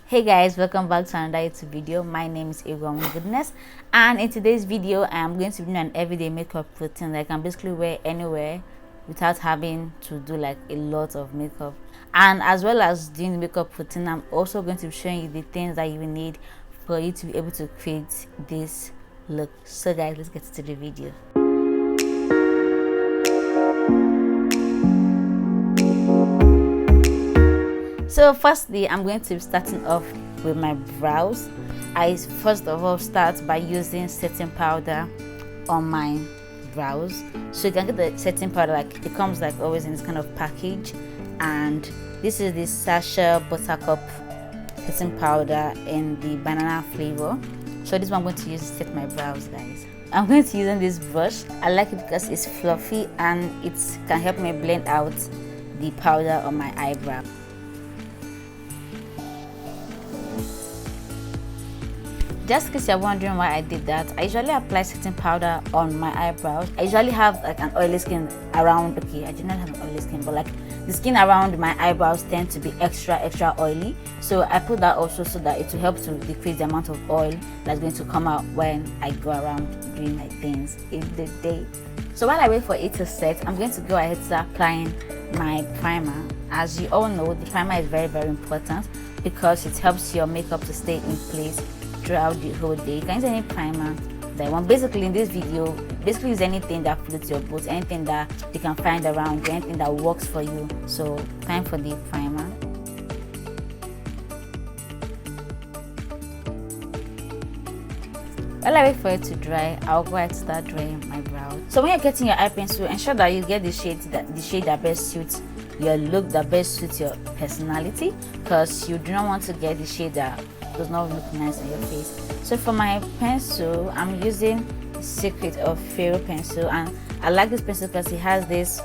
Hey guys, welcome back to another YouTube video. My name is Egwuonwu Goodness, and in today's video I am going to be doing an everyday makeup routine that I can basically wear anywhere without having to do like a lot of makeup. And as well as doing the makeup routine, I'm also going to be showing you the things that you will need for you to be able to create this look. So guys, let's get to the video. So firstly, I'm going to be starting off with my brows. I first of all start by using setting powder on my brows. So you can get the setting powder, like it comes like always in this kind of package, and this is the Sasha Buttercup setting powder in the banana flavor. So this one I'm going to use to set my brows, guys. I'm going to use this brush. I like it because it's fluffy and it can help me blend out the powder on my eyebrow. Just in case you're wondering why I did that, I usually apply setting powder on my eyebrows. I usually have like an oily skin around, okay, I do not have an oily skin, but like the skin around my eyebrows tend to be extra oily. So I put that also so that it will help to decrease the amount of oil that's going to come out when I go around doing my things in the day. So while I wait for it to set, I'm going to go ahead and start applying my primer. As you all know, the primer is very important because it helps your makeup to stay in place throughout the whole day. You can use any primer that you want. Basically in this video, use anything that floats your boat, anything that you can find around, anything that works for you. So time for the primer. While I wait for it to dry, I'll go ahead and start drying my brows. So when you're getting your eye pencil, ensure that you get the shade that best suits your look, that best suits your personality, because you do not want to get the shade that does not look nice on your face. So for my pencil, I'm using the Secret of Pharaoh pencil, and I like this pencil because it has this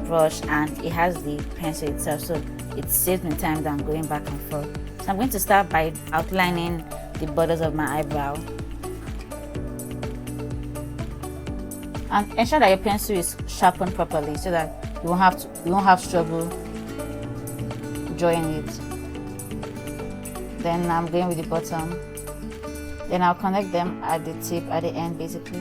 brush and it has the pencil itself, so it saves me time than going back and forth. So I'm going to start by outlining the borders of my eyebrow, and ensure that your pencil is sharpened properly so that you won't have trouble drawing it. Then I'm going with the bottom. Then I'll connect them at the tip, at the end basically.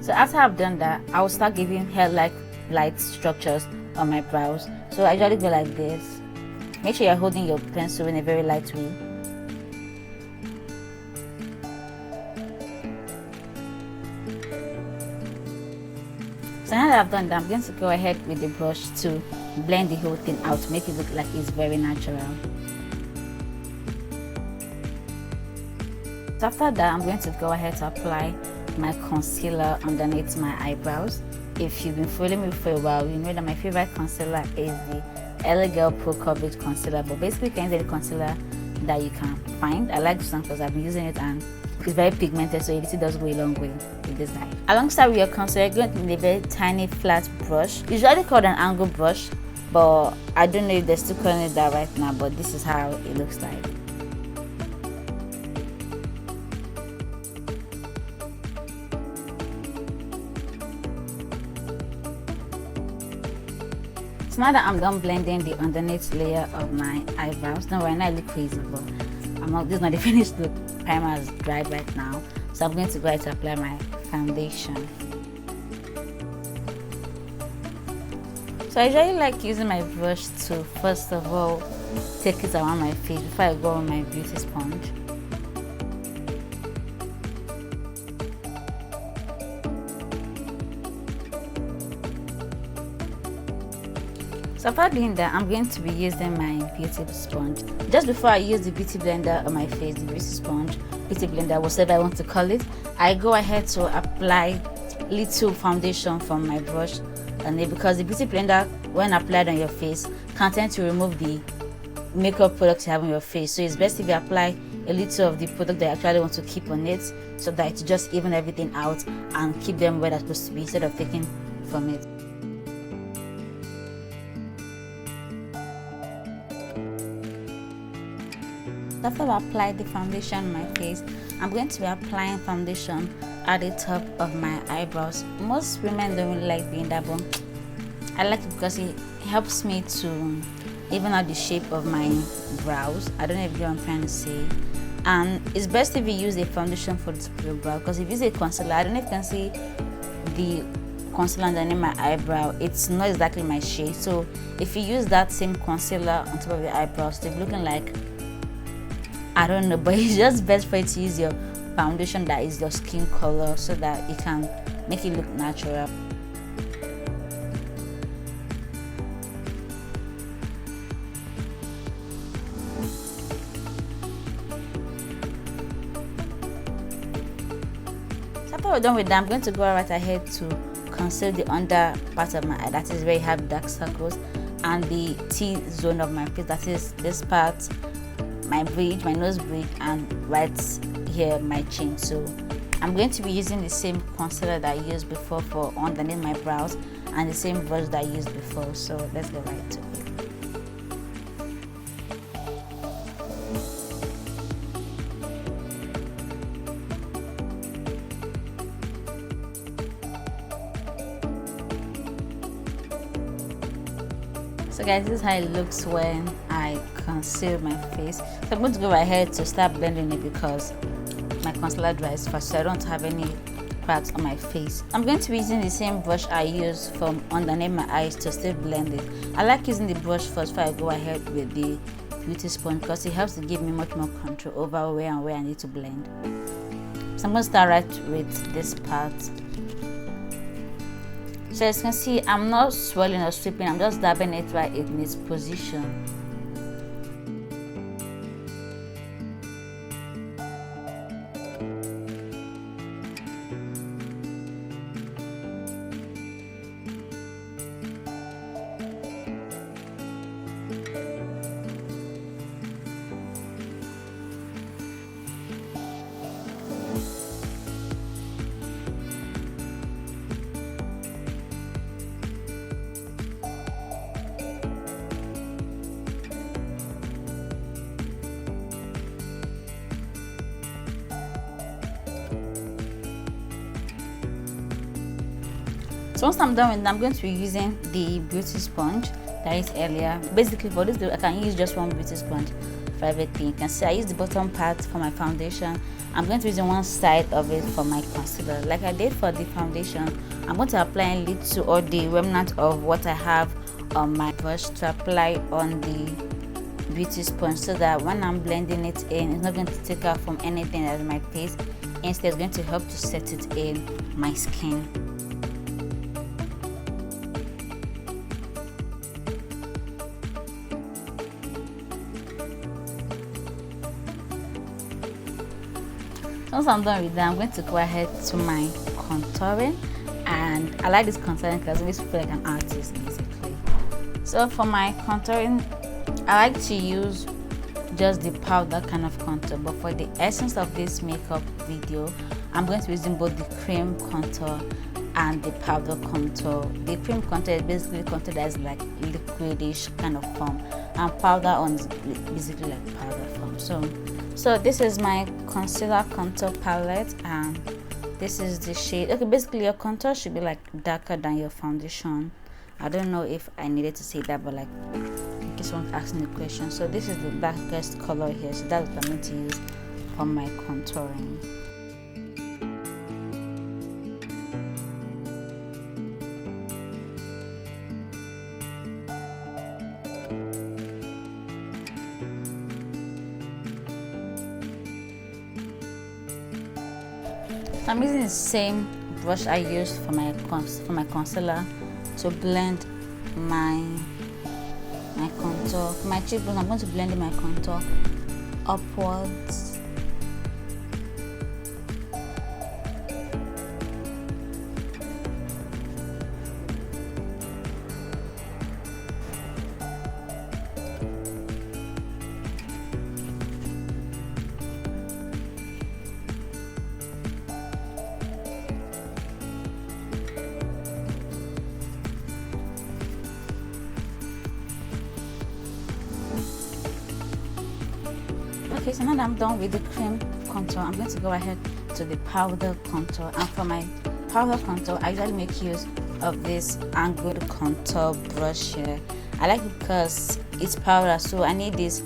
So after I've done that, I'll start giving hair-like light structures on my brows. So I usually go like this. Make sure you're holding your pencil in a very light way. So now that I've done that, I'm going to go ahead with the brush to blend the whole thing out to make it look like it's very natural. So after that, I'm going to go ahead to apply my concealer underneath my eyebrows. If you've been following me for a while, you know that my favorite concealer is the LA Girl Pro Coverage Concealer, but basically you can use any concealer that you can find. I like this one because I've been using it and it's very pigmented, so it really does go a long way with this guy. Alongside with your concealer, you're going to need a very tiny flat brush, usually called an angle brush, but I don't know if they're still calling it that right now, but this is how it looks like. So now that I'm done blending the underneath layer of my eyebrows, don't worry, I know I look crazy, but this is not the finished look. Primer is dried right now, so I'm going to go ahead to apply my foundation. So I usually like using my brush to first of all take it around my face before I go on my beauty sponge. So after doing that, I'm going to be using my beauty sponge. Just before I use the beauty blender on my face, the beauty sponge, beauty blender, whatever I want to call it, I go ahead to apply little foundation from my brush on it, because the beauty blender, when applied on your face, can tend to remove the makeup products you have on your face. So it's best if you apply a little of the product that you actually want to keep on it, so that it just even everything out and keep them where they're supposed to be instead of taking from it. After I apply the foundation on my face, I'm going to be applying foundation at the top of my eyebrows. Most women don't really like doing that, but I like it because it helps me to even out the shape of my brows. I don't know if you know what I'm trying to say. And it's best if you use a foundation for this brow, because if you use a concealer, I don't know if you can see the concealer underneath my eyebrow, it's not exactly my shade. So if you use that same concealer on top of your eyebrows, they're looking like, I don't know, but it's just best for you to use your foundation that is your skin color, so that it can make it look natural. After we're done with that, I'm going to go right ahead to conceal the under part of my eye, that is where you have dark circles, and the T-zone of my face, that is this part, my bridge, my nose bridge, and right here my chin. So I'm going to be using the same concealer that I used before for underneath my brows, and the same brush that I used before. So let's go right to it. So guys, this is how it looks when I conceal my face. So I'm going to go ahead to start blending it, because my concealer dries fast, so I don't have any cracks on my face. I'm going to be using the same brush I used from underneath my eyes to still blend it. I like using the brush first before I go ahead with the beauty sponge, because it helps to give me much more control over where I need to blend. So I'm going to start right with this part. So as you can see, I'm not swirling or sweeping, I'm just dabbing it right in its position. So once I'm done with it, I'm going to be using the beauty sponge that I used earlier. Basically for this, I can use just one beauty sponge for everything. You can see I use the bottom part for my foundation. I'm going to be using one side of it for my concealer. Like I did for the foundation, I'm going to apply a little or the remnant of what I have on my brush to apply on the beauty sponge, so that when I'm blending it in, it's not going to take out from anything that's my face. Instead, it's going to help to set it in my skin. Once I'm done with that, I'm going to go ahead to my contouring, and I like this contouring because it makes me feel like an artist basically. So for my contouring, I like to use just the powder kind of contour, but for the essence of this makeup video, I'm going to be using both the cream contour and the powder contour. The cream contour is basically contour that is like liquidish kind of form, and powder on is basically like powder form. So this is my concealer contour palette, and this is the shade. Okay, basically your contour should be like darker than your foundation. I don't know if I needed to say that, but like in case someone's asking the question. So this is the darkest color here, so that's what I'm going to use for my contouring. I'm using the same brush I used for my concealer to blend my contour. For my cheekbone, I'm going to blend in my contour upwards. Okay, so now that I'm done with the cream contour, I'm going to go ahead to the powder contour. And for my powder contour, I usually make use of this angled contour brush here. I like it because it's powder, so I need this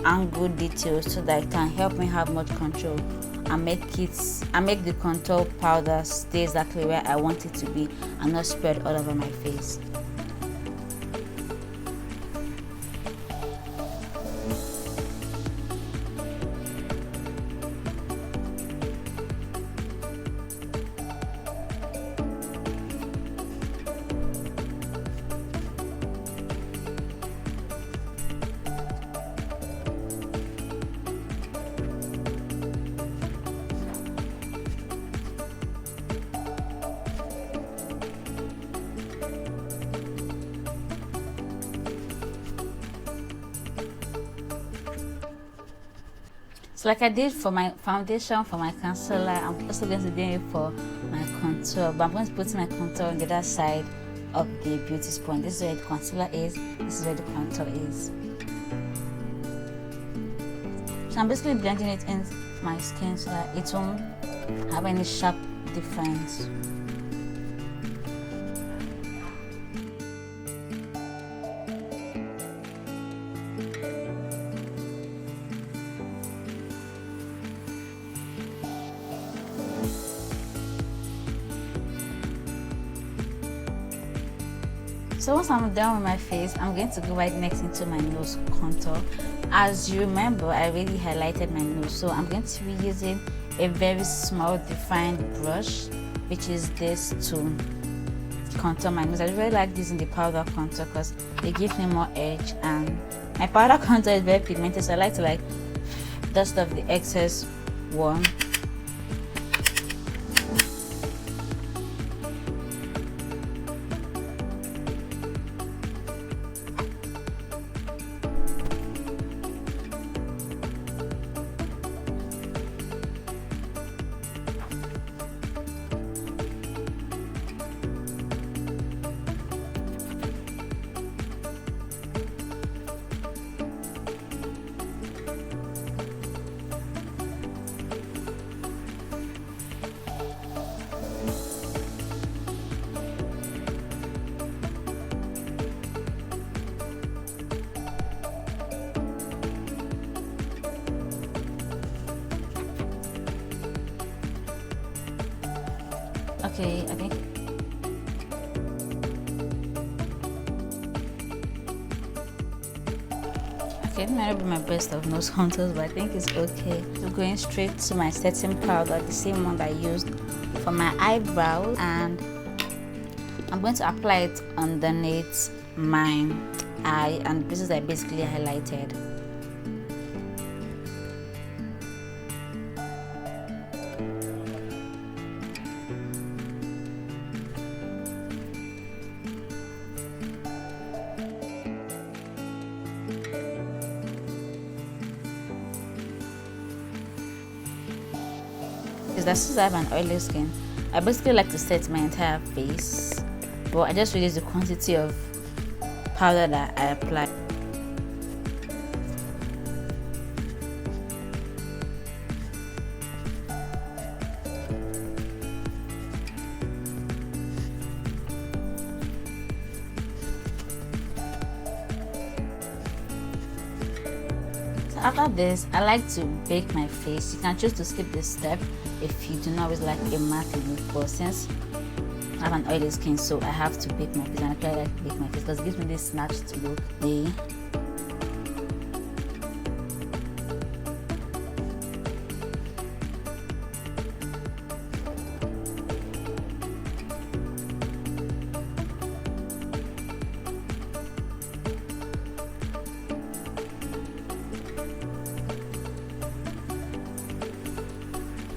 angle details so that it can help me have much control and make the contour powder stay exactly where I want it to be and not spread all over my face. So like I did for my foundation, for my concealer, I'm also going to do it for my contour, but I'm going to put my contour on the other side of the beauty sponge. This is where the concealer is, this is where the contour is. So I'm basically blending it in my skin so that it won't have any sharp difference. So once I'm done with my face, I'm going to go right next into my nose contour. As you remember, I already highlighted my nose, so I'm going to be using a very small defined brush, which is this, to contour my nose. I really like using the powder contour because it gives me more edge, and my powder contour is very pigmented, so I like to dust off the excess one. Okay, I think it might not be my best of nose contours, but I think it's okay. So going straight to my setting powder, the same one that I used for my eyebrows, and I'm going to apply it underneath my eye, and this is I basically highlighted. That since I have an oily skin, I basically like to set my entire face, but I just reduce the quantity of powder that I apply. After this, I like to bake my face. You can choose to skip this step if you do not always like a matte look, but since I have an oily skin, so I have to bake my face, and I try to bake my face because it gives me this snatched look.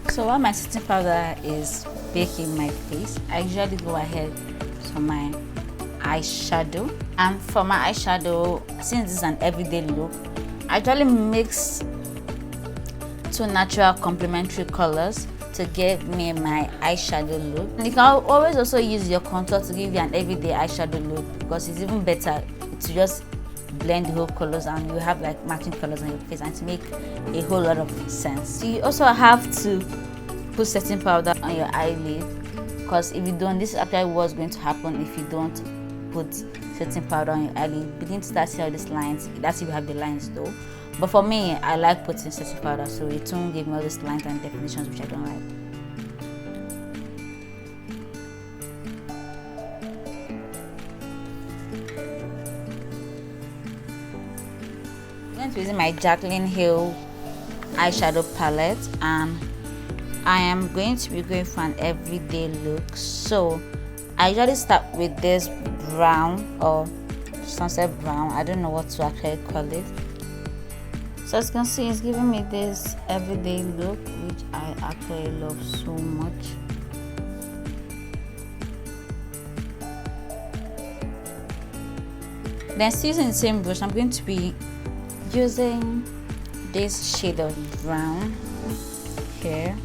So while my setting powder is baking my face, I usually go ahead for my eyeshadow. And for my eyeshadow, since this is an everyday look, I usually mix two natural complementary colors to give me my eyeshadow look. And you can always also use your contour to give you an everyday eyeshadow look, because it's even better to just blend the whole colors and you have like matching colors on your face and to make a whole lot of sense. So you also have to put setting powder on your eyelid, because if you don't, this is actually what's going to happen if you don't put setting powder on your eyelid, begin to start seeing all these lines. That's if you have the lines though. But for me, I like putting setting powder, so it won't give me all these lines and definitions which I don't like. I'm going to be using my Jaclyn Hill eyeshadow palette, and I am going to be going for an everyday look. So I usually start with this brown or sunset brown, I don't know what to actually call it. So as you can see, it's giving me this everyday look, which I actually love so much. Then still using the same brush, I'm going to be using this shade of brown here.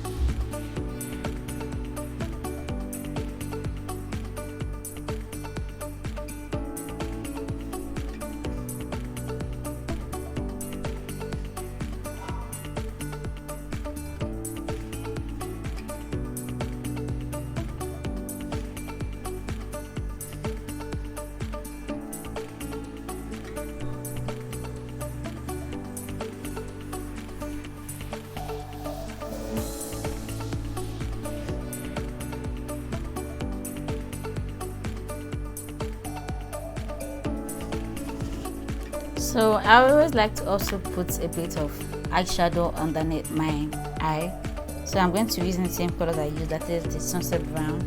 So I always like to also put a bit of eyeshadow underneath my eye. So I'm going to be using the same color that I use, that is the sunset brown.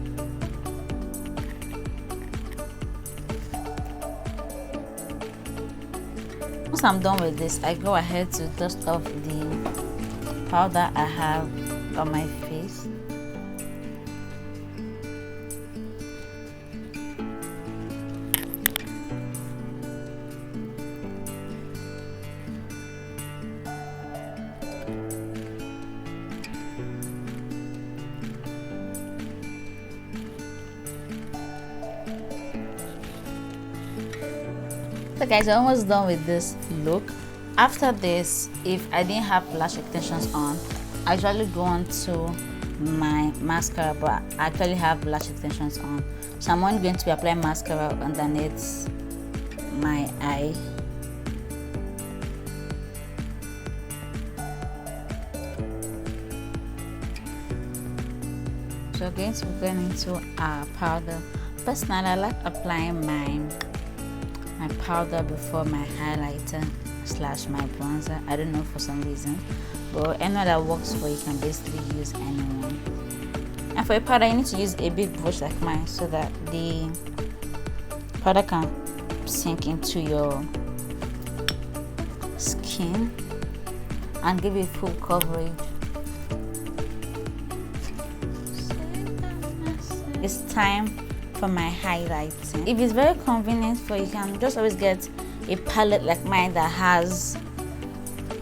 Once I'm done with this, I go ahead to dust off the powder I have on my face. So guys, I'm almost done with this look. After this, if I didn't have lash extensions on, I usually go on to my mascara, but I actually have lash extensions on. So I'm only going to be applying mascara underneath my eye. So we're going to be going into our powder. Personally, I like applying my powder before my highlighter / my bronzer. I don't know, for some reason, but anyone that works for you can basically use anyone. And for a powder, you need to use a big brush like mine so that the powder can sink into your skin and give you full coverage. It's time for my highlighting. If it's very convenient for you, you can just always get a palette like mine that has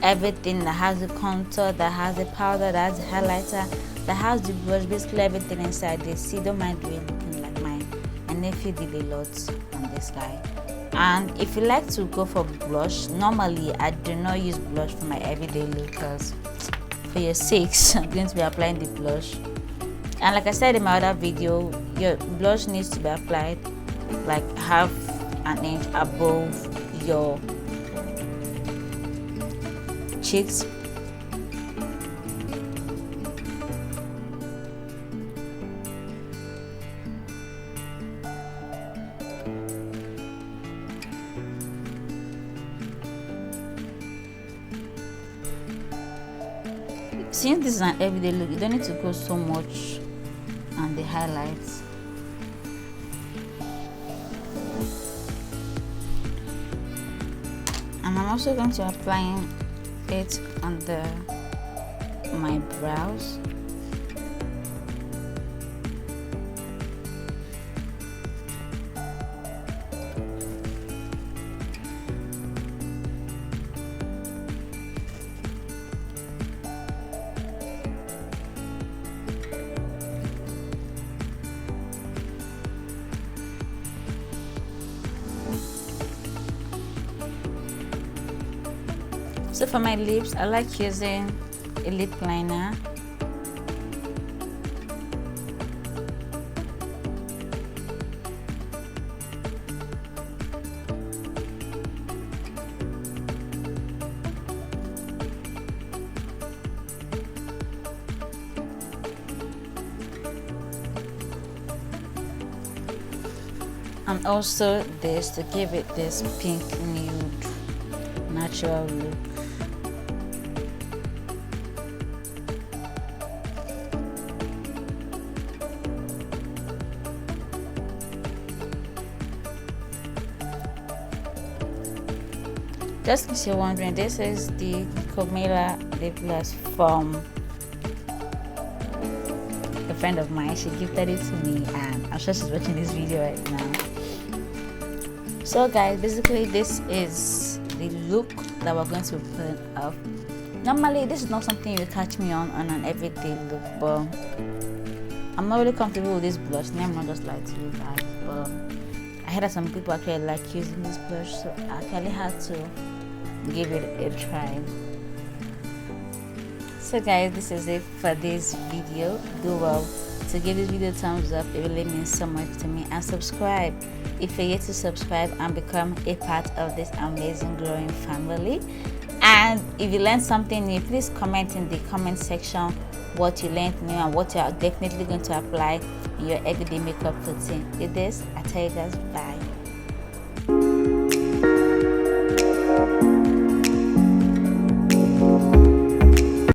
everything, that has the contour, that has the powder, that has the highlighter, that has the brush, basically everything inside this. See, don't mind really looking like mine. My nephew did a lot on this guy. And if you like to go for blush, normally I do not use blush for my everyday look, because for your sakes, I'm going to be applying the blush. And like I said in my other video, your blush needs to be applied like half an inch above your cheeks. Since this is an everyday look, you don't need to go so much on the highlights. And I'm also going to apply it under my brows. So for my lips, I like using a lip liner. and also this to give it this pink nude natural look. Just in case you're wondering, this is the Comela lip gloss from a friend of mine. She gifted it to me and I'm sure she's watching this video right now. So guys, basically this is the look that we're going to be putting up. Normally this is not something you catch me on an everyday look, but I'm not really comfortable with this blush. I'm not just like to you guys, but I heard that some people actually like using this blush, so I actually had to give it a try. So guys, this is it for this video. Do well to give this video a thumbs up. It really means so much to me, and subscribe if you're yet to subscribe and become a part of this amazing growing family. And if you learned something new, please comment in the comment section what you learned new and what you are definitely going to apply in your everyday makeup routine. With this, I tell you guys bye.